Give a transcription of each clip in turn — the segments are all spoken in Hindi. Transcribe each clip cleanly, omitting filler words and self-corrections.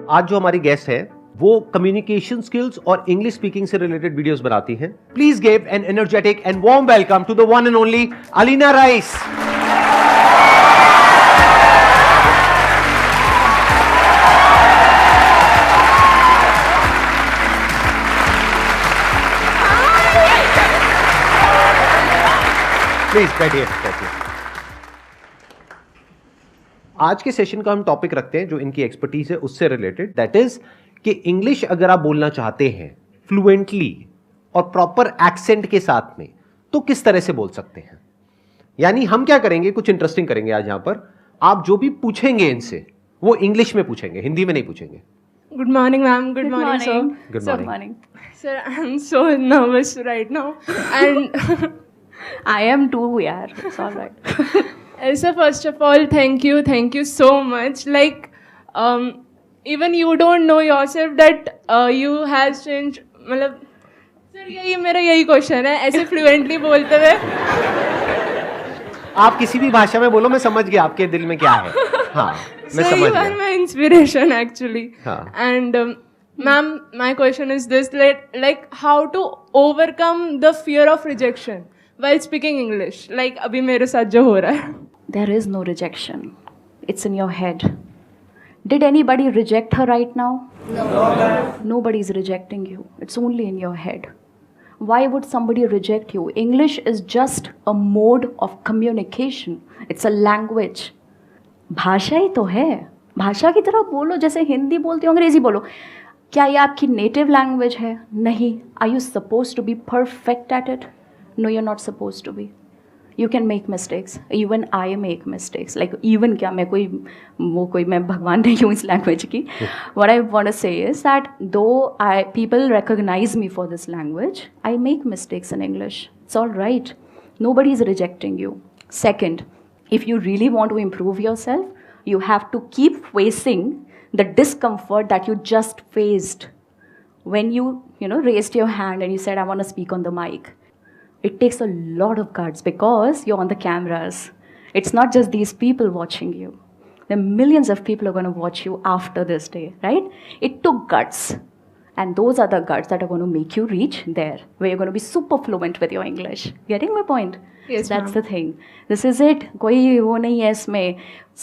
आज जो हमारी गेस्ट है वो कम्युनिकेशन स्किल्स और इंग्लिश स्पीकिंग से रिलेटेड वीडियोस बनाती हैं. Please give an energetic and warm welcome to the one and only Alina Rice. Please बैठिए. आज के सेशन का हम टॉपिक रखते हैं जो इनकी एक्सपर्टीज है उससे रिलेटेड, दैट इज कि इंग्लिश अगर आप बोलना चाहते हैं फ्लुएंटली और प्रॉपर एक्सेंट के साथ में तो किस तरह से बोल सकते हैं. यानी हम क्या करेंगे, कुछ इंटरेस्टिंग करेंगे आज यहां पर. आप जो भी पूछेंगे इनसे वो इंग्लिश में पूछेंगे, हिंदी में नहीं पूछेंगे. Good morning, ma'am. Good morning, sir. Good morning. Sir, I'm so nervous right now, and I am too, yaar. It's all right. sir, first of all, thank you so much. Like, even you don't know yourself that you has changed. मतलब, sir, यही मेरा क्वेश्चन है. ऐसे fluently बोलते हुए. आप किसी भी भाषा में बोलो, मैं समझ गया आपके दिल में क्या है. हाँ, मैं समझ गया. You are my inspiration actually. हाँ. And ma'am, my question is this: like how to overcome the fear of rejection while speaking English? Like अभी मेरे साथ जो हो रहा है. There is no rejection. It's in your head. Did anybody reject her right now? No. Nobody is rejecting you. It's only in your head. Why would somebody reject you? English is just a mode of communication. It's a language. भाषा ही तो है. भाषा की तरह बोलो, जैसे हिंदी बोलते हो, अंग्रेजी बोलो. क्या ये आपकी नेटिव लैंग्वेज है? नहीं. Are you supposed to be perfect at it? No, you're not supposed to be. You can make mistakes. Even I make mistakes. Like even क्या मैं भगवान नहीं हूँ इस language की. What I want to say is that though people recognize me for this language, I make mistakes in English. It's all right. Nobody is rejecting you. Second, if you really want to improve yourself, you have to keep facing the discomfort that you just faced when you raised your hand and you said, I want to speak on the mic. It takes a lot of guts because you're on the cameras. It's not just these people watching you. There are millions of people who are going to watch you after this day, right? It took guts. And those are the guts that are going to make you reach there, where you're going to be super fluent with your English. Getting my point? Yes, That's ma'am. the thing. This is it. कोई वो नहीं है इसमें.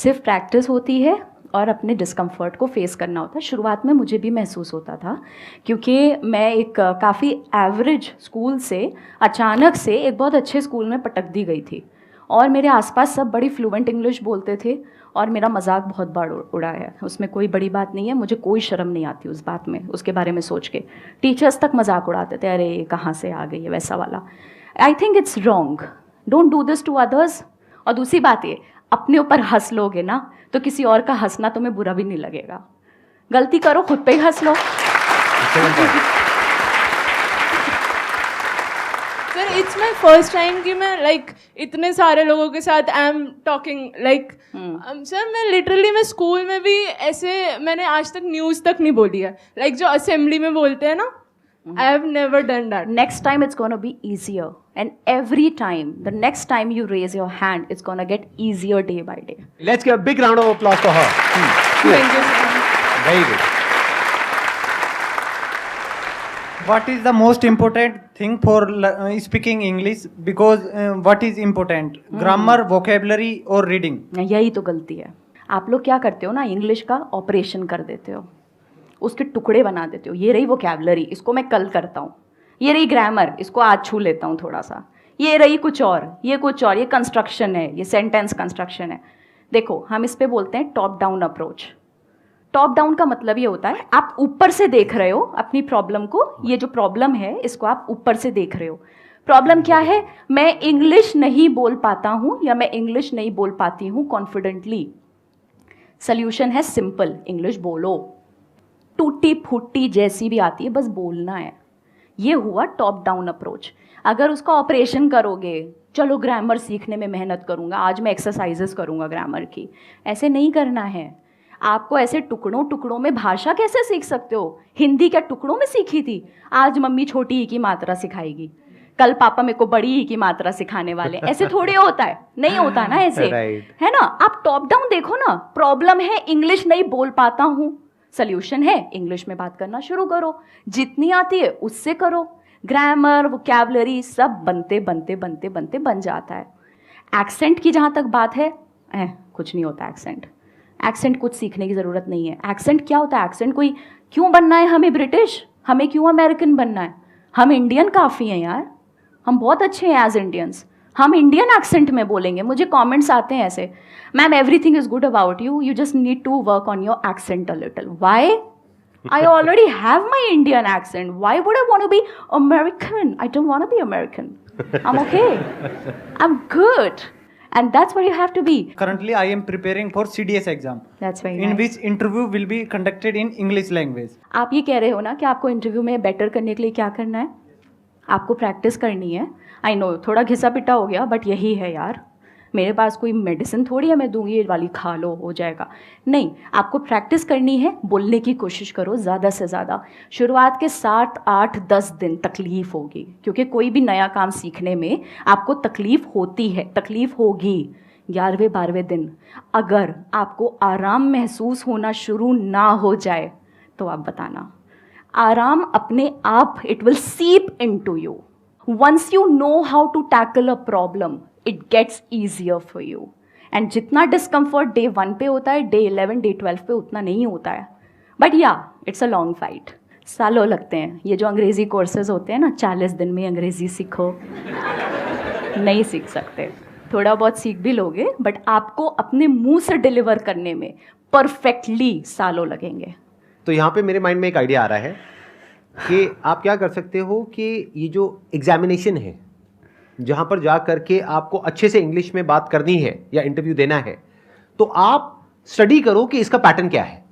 सिर्फ प्रैक्टिस होती है और अपने डिस्कम्फर्ट को फेस करना होता है. शुरुआत में मुझे भी महसूस होता था क्योंकि मैं एक काफ़ी एवरेज स्कूल से अचानक से एक बहुत अच्छे स्कूल में पटक दी गई थी और मेरे आसपास सब बड़ी फ्लुएंट इंग्लिश बोलते थे और मेरा मजाक बहुत बार उड़ा है. उसमें कोई बड़ी बात नहीं है, मुझे कोई शर्म नहीं आती उस बात में, उसके बारे में सोच के. टीचर्स तक मजाक उड़ाते थे, अरे ये कहाँ से आ गई है, वैसा वाला. I think it's wrong. Don't do this to others. और दूसरी बात ये, अपने ऊपर हंस लोगे ना तो किसी और का हंसना तुम्हें बुरा भी नहीं लगेगा. गलती करो, खुद पे ही हंस लो. Sir, it's my first time कि मैं like इतने सारे लोगों के साथ I am talking like sir, मैं literally मैं स्कूल में भी ऐसे मैंने आज तक न्यूज़ तक नहीं बोली है. Like जो असेंबली में बोलते हैं ना, I have never done that. Next time it's going to be easier. And every time, the next time you raise your hand, it's going to get easier day by day. Let's give a big round of applause for her. Thank you, sir. Very good. What is the most important thing for speaking English? Because what is important? Grammar, vocabulary or reading? यही तो गलती है. आप लोग क्या करते हो ना, इंग्लिश का ऑपरेशन कर देते हो, उसके टुकड़े बना देते हो. ये रही वोकैबुलरी, इसको मैं कल करता हूँ. ये रही ग्रामर, इसको आज छू लेता हूँ थोड़ा सा. ये रही कुछ और, ये कुछ और, ये कंस्ट्रक्शन है, ये सेंटेंस कंस्ट्रक्शन है. देखो, हम इस पे बोलते हैं top down approach. Top down का मतलब ये होता है आप ऊपर से देख रहे हो अपनी प्रॉब्लम को. ये जो प्रॉब्लम है इसको आप ऊपर से देख रहे हो. प्रॉब्लम क्या है? मैं इंग्लिश नहीं बोल पाता हूँ या मैं इंग्लिश नहीं बोल पाती हूँ कॉन्फिडेंटली. सल्यूशन है सिंपल, इंग्लिश बोलो. टूटी फूटी जैसी भी आती है, बस बोलना है. ये हुआ टॉप डाउन अप्रोच. अगर उसका ऑपरेशन करोगे, चलो ग्रामर सीखने में मेहनत करूँगा, आज मैं एक्सरसाइजेस करूँगा ग्रामर की, ऐसे नहीं करना है. आपको ऐसे टुकड़ों टुकड़ों में भाषा कैसे सीख सकते हो? हिंदी क्या टुकड़ों में सीखी थी? आज मम्मी छोटी ई की मात्रा सिखाएगी, कल पापा मेरे को बड़ी ई की मात्रा सिखाने वाले. ऐसे थोड़ी होता है, नहीं होता ना ऐसे, है ना. आप टॉप डाउन देखो ना. प्रॉब्लम है इंग्लिश नहीं बोल पाता हूँ, सोल्यूशन है, इंग्लिश में बात करना शुरू करो, जितनी आती है उससे करो, ग्रामर वोकैबुलरी सब बनते बनते बनते बनते बन जाता है। एक्सेंट की जहाँ तक बात है, कुछ नहीं होता एक्सेंट कुछ सीखने की ज़रूरत नहीं है। एक्सेंट क्या होता है? एक्सेंट कोई क्यों बनना है हमें ब्रिटिश, हमें क्यों अमेरिकन बनना है? हम इंडियन काफ़ी हैं यार, हम बहुत अच्छे हैं एज इंडियंस, हम इंडियन एक्सेंट में बोलेंगे। मुझे कमेंट्स आते हैं ऐसे, ma'am everything is good about you, you just need to work on your accent a little. Why? I already have my Indian accent. Why would I want to be American? I don't want to be American. I'm okay. I'm good. And that's what you have to be. Currently, I am preparing for CDS exam. That's very in nice. which interview will be conducted in English language. आप ये कह रहे हो ना कि आपको इंटरव्यू में बेटर करने के लिए क्या करना है? आपको प्रैक्टिस करनी है। आई नो थोड़ा घिसा पिटा हो गया, बट यही है यार, मेरे पास कोई मेडिसिन थोड़ी है मैं दूंगी ये वाली खा लो हो जाएगा, नहीं। आपको प्रैक्टिस करनी है, बोलने की कोशिश करो ज़्यादा से ज़्यादा। शुरुआत के 7, 8, 10 दिन तकलीफ़ होगी, क्योंकि कोई भी नया काम सीखने में आपको तकलीफ़ होती है, तकलीफ़ होगी। 11वें 12वें दिन अगर आपको आराम महसूस होना शुरू ना हो जाए तो आप बताना, आराम अपने आप it will seep into you. Once you know how to tackle a problem it gets easier for you. And जितना डिस्कम्फर्ट डे 1 पे होता है, डे 11, डे 12 पे उतना नहीं होता है। बट या इट्स अ लॉन्ग फाइट, सालों लगते हैं। ये जो अंग्रेज़ी कोर्सेज होते हैं ना, 40 दिन में अंग्रेज़ी सीखो, नहीं सीख सकते। थोड़ा बहुत सीख भी लोगे, बट आपको अपने मुंह से डिलीवर करने में परफेक्टली सालों लगेंगे। तो यहाँ पे मेरे माइंड में एक आइडिया आ रहा है कि आप क्या कर सकते हो कि ये जो एग्जामिनेशन है, जहाँ पर जा करके आपको अच्छे से इंग्लिश में बात करनी है या इंटरव्यू देना है, तो आप स्टडी करो कि इसका पैटर्न क्या है।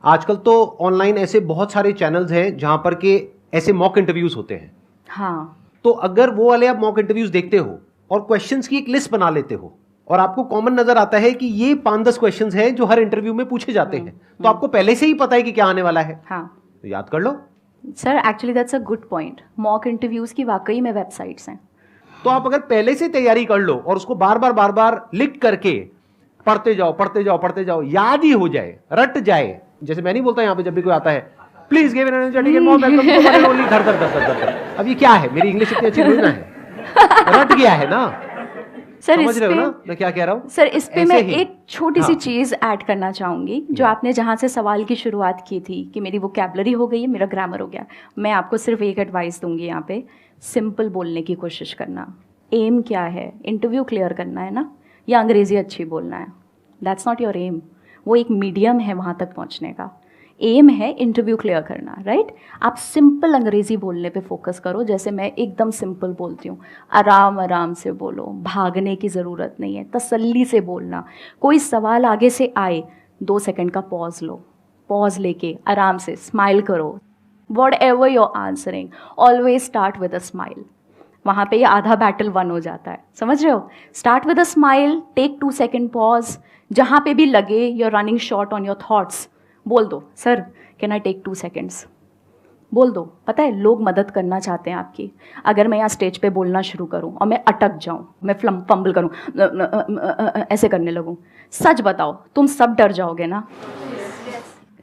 आजकल तो ऑनलाइन ऐसे बहुत सारे चैनल्स हैं जहाँ पर के ऐसे मॉक इंटरव्यूज होते हैं। हाँ, तो अगर वो वाले आप मॉक इंटरव्यूज देखते हो और क्वेश्चंस की एक लिस्ट बना लेते हो और आपको कॉमन नजर आता है कि ये 5-10 क्वेश्चंस हैं जो हर इंटरव्यू में पूछे जाते हैं, तो आपको पहले से ही पता है कि क्या आने वाला है। हाँ, तो याद कर लो। Sir actually that's a good point. Mock interviews की वाकई में वेबसाइट्स हैं। तो आप अगर पहले से तैयारी कर लो और उसको बार बार लिख करके पढ़ते जाओ, याद ही हो जाए, रट जाए। जैसे मैं नहीं बोलता यहाँ पे जब भी कोई आता है, please give an energetic and warm welcome to one only धर। अब ये क्या है? मेरी इंग्लिश इतनी अच्छी थोड़ी ना है, रट गया है ना। सर समझ रहे हो ना मैं क्या कह रहा हूँ? सर इस पे मैं ऐसे ही। एक छोटी सी हाँ। चीज़ ऐड करना चाहूँगी, जो आपने जहाँ से सवाल की शुरुआत की थी कि मेरी वोकैबुलरी हो गई है, मेरा ग्रामर हो गया। मैं आपको सिर्फ एक एडवाइस दूंगी यहाँ पे, सिंपल बोलने की कोशिश करना। एम क्या है? इंटरव्यू क्लियर करना है ना, या अंग्रेज़ी अच्छी बोलना है? That's not your aim. वो एक मीडियम है वहाँ तक पहुँचने का। एम है इंटरव्यू क्लियर करना, राइट? आप सिंपल अंग्रेज़ी बोलने पे फोकस करो, जैसे मैं एकदम सिंपल बोलती हूँ। आराम से बोलो, भागने की ज़रूरत नहीं है, तसल्ली से बोलना। कोई सवाल आगे से आए, 2 सेकंड का पॉज लो, पॉज लेके आराम से स्माइल करो। Whatever you're answering, always start with a smile. वहाँ पे ये आधा बैटल वन हो जाता है, समझ रहे हो? Start with a smile, take 2 second pause, जहाँ पे भी लगे you're running short on your thoughts, बोल दो, sir can I take 2 seconds, बोल दो। पता है लोग मदद करना चाहते हैं आपकी। अगर मैं यहाँ स्टेज पे बोलना शुरू करूँ और मैं अटक जाऊँ, मैं फंबल करूँ, ऐसे करने लगूँ, सच बताओ तुम सब डर जाओगे ना?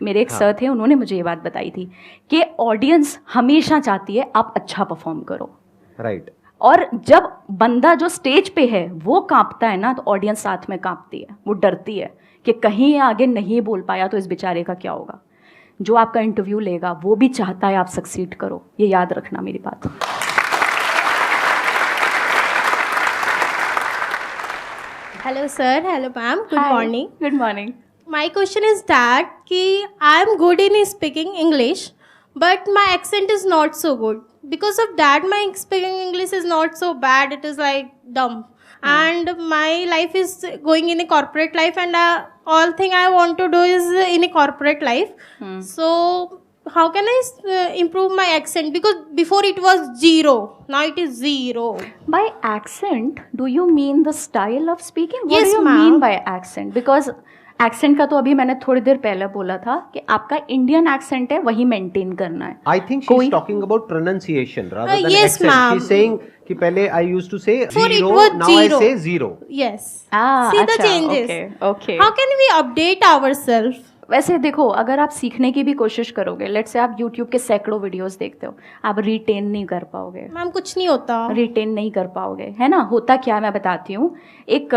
मेरे एक सर थे, उन्होंने मुझे ये बात बताई थी कि ऑडियंस हमेशा चाहती है आप अच्छा परफॉर्म करो, राइट। और जब बंदा जो स्टेज पे है वो कांपता है ना, तो ऑडियंस साथ में कांपती है, वो डरती है कि कहीं ये आगे नहीं बोल पाया तो इस बेचारे का क्या होगा। जो आपका इंटरव्यू लेगा वो भी चाहता है आप सक्सीड करो, ये याद रखना मेरी बात। Hello sir, hello ma'am, good morning. Good morning. My question is that ki I am good in speaking English, but my accent is not so good. Because of that, my speaking English is not so bad. It is like dumb. And my life is going in a corporate life, and all thing I want to do is in a corporate life. So how can I improve my accent? Because before it was 0, now it is 0. By accent, do you mean the style of speaking? What Yes, do you ma'am. mean by accent? Because accent का तो अभी मैंने थोड़ी देर पहले बोला था कि आपका इंडियन एक्सेंट है वही मेंटेन करना है। I think she's talking about pronunciation rather than yes, accent. ma'am. She's saying कि पहले I used to say Before it 0, was now 0. I say 0. Yes. Ah, See the अच्छा, changes. okay, okay. How can we update ourselves? वैसे देखो, अगर आप सीखने की भी कोशिश करोगे, लेट्स से आप यूट्यूब के सैकड़ों वीडियोस देखते हो, आप रिटेन नहीं कर पाओगे। मैम कुछ नहीं होता। रिटेन नहीं कर पाओगे, है ना। होता क्या है मैं बताती हूँ, एक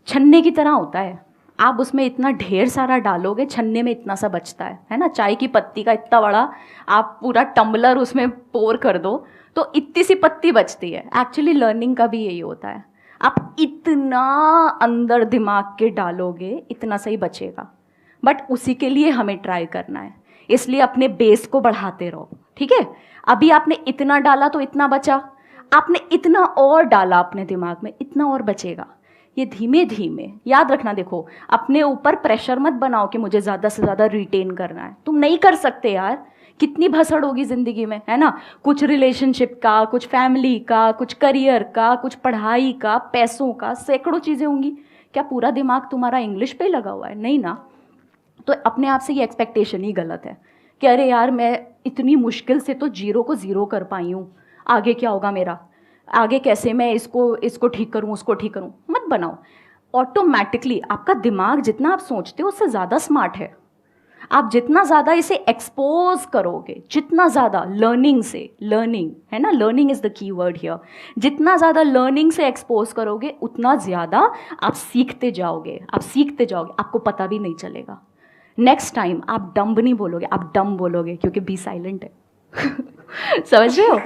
छन्ने की तरह होता है। आप उसमें इतना ढेर सारा डालोगे, छन्ने में इतना सा बचता है ना। चाय की पत्ती का इतना बड़ा आप पूरा टम्बलर उसमें पोर कर दो तो इतनी सी पत्ती बचती है। एक्चुअली लर्निंग का भी यही होता है, आप इतना अंदर दिमाग के डालोगे इतना सही बचेगा, बट उसी के लिए हमें ट्राई करना है। इसलिए अपने बेस को बढ़ाते रहो, ठीक है। अभी आपने इतना डाला तो इतना बचा, आपने इतना और डाला अपने दिमाग में, इतना और बचेगा। ये धीमे धीमे याद रखना। देखो, अपने ऊपर प्रेशर मत बनाओ कि मुझे ज़्यादा से ज़्यादा रिटेन करना है। तुम नहीं कर सकते यार, कितनी भसड़ होगी ज़िंदगी में, है ना। कुछ रिलेशनशिप का, कुछ फैमिली का, कुछ करियर का, कुछ पढ़ाई का, पैसों का, सैकड़ों चीज़ें होंगी। क्या पूरा दिमाग तुम्हारा इंग्लिश पे लगा हुआ है? नहीं ना। तो अपने आप से ये एक्सपेक्टेशन ही गलत है कि अरे यार मैं इतनी मुश्किल से तो 0 को 0 कर पाई हूँ, आगे क्या होगा मेरा, आगे कैसे मैं इसको ठीक करूँ, उसको ठीक करूँ। मत बनाओ। ऑटोमेटिकली आपका दिमाग जितना आप सोचते हो उससे ज़्यादा स्मार्ट है। आप जितना ज़्यादा इसे एक्सपोज करोगे, जितना ज़्यादा लर्निंग है ना, learning is the key word here, जितना ज़्यादा लर्निंग से एक्सपोज करोगे उतना ज़्यादा आप सीखते जाओगे, आपको पता भी नहीं चलेगा। नेक्स्ट टाइम आप डम्ब नहीं बोलोगे, आप डम बोलोगे, क्योंकि बी साइलेंट है। समझ रहे हो?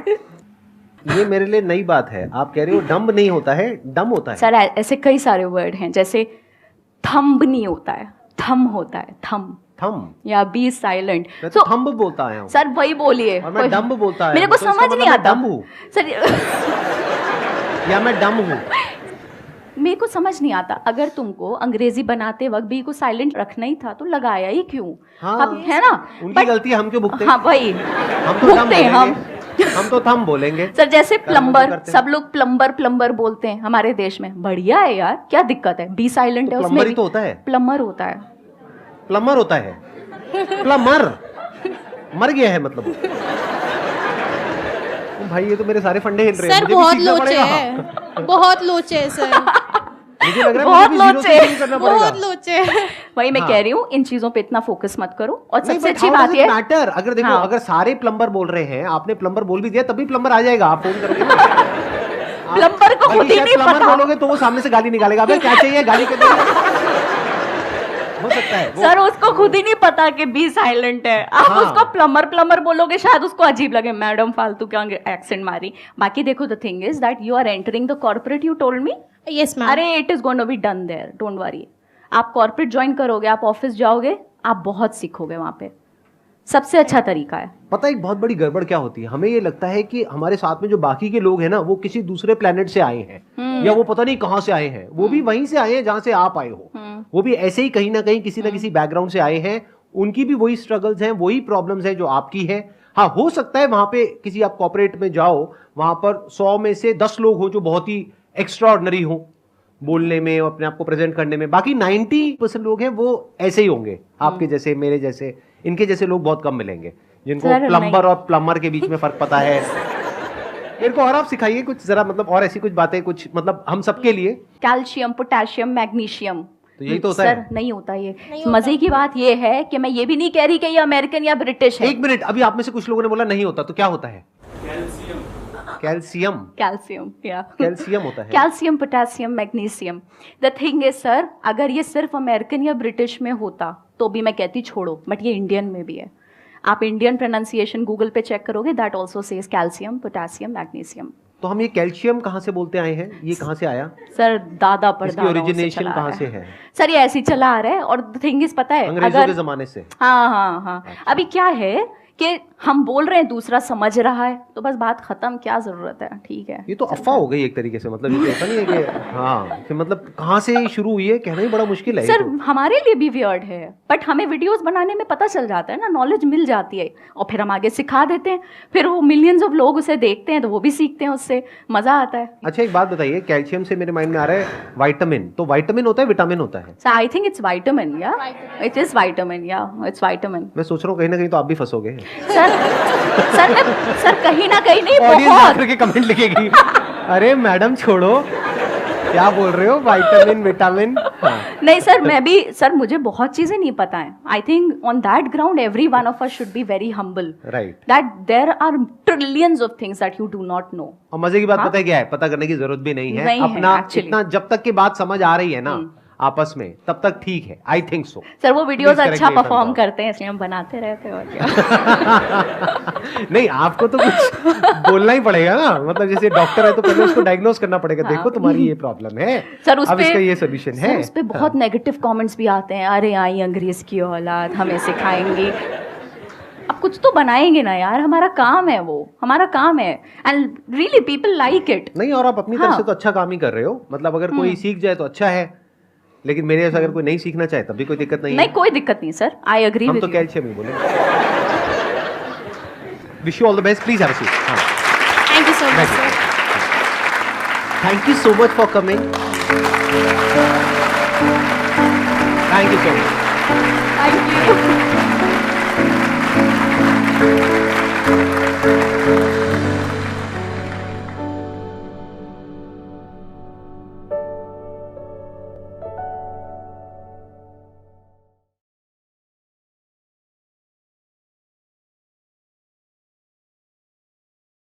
ये मेरे लिए नई बात है। आप कह रहे हो डम्ब नहीं होता है, डम होता है। सर ऐसे कई सारे वर्ड हैं, जैसे थंब नहीं होता है, थम होता है, थम या बी साइलेंट। मैं तो थंब बोलता आया हूँ सर, वही बोलिए। और मैं डम्ब बोलता आया मेरे को हूँ, तो समझ इसका नहीं मतलब आता मैं डम्ब हूँ सर। या मैं डम्ब हूँ। मेरे को समझ नहीं आता, अगर तुमको अंग्रेजी बनाते वक्त बी को साइलेंट रखना ही था तो लगाया ही क्यों? हाँ, अब है ना, उनकी गलती है, हम क्यों भुगते? हाँ भाई, हम तो डम्ब बोलेंगे, हम तो थंब बोलेंगे। सर जैसे प्लम्बर, सब लोग प्लम्बर बोलते हैं हमारे देश में, बढ़िया है यार, क्या दिक्कत है? बी साइलेंट है उसमें। प्लम्बर ही तो होता है। प्लम्बर होता है, प्लम्बर होता है, प्लम्बर मर गया है मतलब। भाई ये तो मेरे सारे फंडे हिल रहे हैं। सर बहुत लोचे है, बहुत लोचे है सर। मुझे लग रहा है बहुत मुझे भी zero से लोचे, शुरू करना पड़ेगा। बहुत लोचे है। वही मैं हाँ। कह रही हूँ, इन चीजों पे इतना फोकस मत करो। और नहीं, सबसे but अच्छी how बात does ये it matter? अगर देखो, हाँ। अगर सारे प्लम्बर बोल रहे हैं, आपने प्लम्बर बोल भी दिया, तभी प्लम्बर आ जाएगा। आप फोन करोगे ना, प्लम्बर को खुद ही नहीं प्लम्बर पता। बोलोगे तो वो सामने से गाली निकालेगा, अबे क्या चाहिए, गाली क्यों दे? हो सकता है वो। सर उसको खुद ही नहीं पता कि बी साइलेंट है। आप हाँ। उसको प्लम्बर बोलोगे, शायद उसको अजीब लगे, मैडम फालतू क्या एक्सेंट मारी। बाकी देखो, the thing is that you are entering the corporate, you told me. Yes ma'am. अरे it is going to be done there, don't worry. आप कॉर्पोरेट ज्वाइन करोगे, आप ऑफिस जाओगे, आप बहुत सीखोगे वहां पे। सबसे अच्छा तरीका है। पता है एक बहुत बड़ी गड़बड़ क्या होती है, हमें ये लगता है कि हमारे साथ में जो बाकी के लोग हैं ना, वो किसी दूसरे प्लेनेट से आए हैं, या वो पता नहीं कहां से आए हैं। वो भी वहीं से आए हैं जहां से आप आए हो। वो भी ऐसे ही कहीं ना कहीं किसी ना किसी बैकग्राउंड से आए हैं। उनकी भी वही स्ट्रगल्स हैं, वही प्रॉब्लम्स हैं जो आपकी है। हाँ, हो सकता है वहां पे किसी आप कॉर्पोरेट में जाओ, वहां पर 100 में से 10 लोग हो जो बहुत ही एक्स्ट्राऑर्डिनरी हो बोलने में, अपने आप को प्रेजेंट करने में। बाकी 90% लोग हैं वो ऐसे ही होंगे, आपके जैसे, मेरे जैसे। इनके जैसे लोग बहुत कम मिलेंगे जिनको प्लम्बर और प्लम्बर के बीच में फर्क पता है। मेरे को और आप सिखाइए कुछ जरा, मतलब और ऐसी कुछ बातें, कुछ मतलब हम सबके लिए। कैल्शियम, पोटेशियम, मैग्नीशियम, तो यही तो होता सर है। नहीं होता ये। मजे की बात ये है कि मैं ये भी नहीं कह रही कि ये अमेरिकन या ब्रिटिश है। एक मिनट, अभी आप में से कुछ लोगों ने बोला नहीं होता, तो क्या होता है? कैल्शियम या कैल्शियम होता है। Calcium, potassium, magnesium. The thing is sir, अगर ये सिर्फ अमेरिकन या ब्रिटिश में होता तो भी मैं कहती छोड़ो, बट ये इंडियन में भी है। आप इंडियन प्रोनाउंसिएशन गूगल पे चेक करोगे, that also says calcium, potassium, magnesium. तो हम ये कैल्शियम कहाँ से बोलते आए हैं? ये कहाँ से आया? सर दादा पर इसकी ओरिजिनेशन कहाँ से है? सर ये ऐसे ही चला आ रहा है। और द थिंग इज, पता है, अंग्रेजों के जमाने से। हाँ। अभी क्या है कि हम बोल रहे हैं, दूसरा समझ रहा है, तो बस बात खत्म, क्या जरूरत है? ठीक है, ये तो अफवाह हो गई एक तरीके से। मतलब ये होता नहीं है कि हाँ, कि मतलब कहाँ से शुरू हुई है, कहना ही बड़ा मुश्किल है। सर हमारे लिए भी वियर्ड है, बट हमें वीडियोस बनाने में पता चल जाता है ना, नॉलेज मिल जाती है, और फिर हम आगे सिखा देते हैं। फिर वो मिलियंस ऑफ लोग उसे देखते हैं तो वो भी सीखते हैं, उससे मजा आता है। अच्छा एक बात बताइए, कैल्शियम से मेरे माइंड में आ रहा है विटामिन। तो विटामिन होता है, विटामिन होता है? Sir I think it's vitamin, या इट इज विटामिन, या इट्स विटामिन। मैं सोच रहा हूँ कहीं ना कहीं तो आप भी फंसोगे। सर कहीं ना कहीं नहीं, ऑडियंस बहुत। आकर के कमेंट लिखेगी, अरे मैडम छोड़ो, क्या बोल रहे हो, विटामिन विटामिन? हाँ. नहीं सर, मैं भी सर, मुझे बहुत चीजें नहीं पता है. I think on that ground every one of us should be very humble, right. That there are trillions of things that you do not know. और मजे की बात हाँ? पता है क्या है, पता करने की जरूरत भी नहीं है. नहीं है, अपना actually. इतना जब तक की बात समझ आ रही है ना आपस में, तब तक ठीक है. I think so. सर वो वीडियोस Please अच्छा correct me if I'm perform wrong. करते हैं, इसलिए हम बनाते रहते हैं. और क्या. नहीं, आपको तो कुछ बोलना ही पड़ेगा ना. मतलब जैसे डॉक्टर है तो पहले उसको डायग्नोज करना पड़ेगा. देखो तुम्हारी ये प्रॉब्लम है सर उस अब पे इसका ये सोल्यूशन है. उस पे बहुत नेगेटिव कमेंट्स भी आते हैं. अरे आई अंग्रेज की औलाद, हमें सिखाएंगे. अब कुछ तो बनाएंगे ना यार, हमारा काम है, वो हमारा काम है. And really people like it. नहीं, और आप अपनी तरफ हाँ. से तो अच्छा काम ही कर रहे हो. मतलब अगर कोई सीख जाए तो अच्छा है, लेकिन मेरे जैसा अगर कोई नहीं सीखना चाहे तब भी कोई दिक्कत नहीं नहीं, है. कोई दिक्कत नहीं सर. आई एग्री हम विद तो यू. कैल्शियम ही बोले. Wish you all the best. Please have a seat. हाँ. Thank you so much, sir. Thank you so much for coming. Thank you so much. Thank you.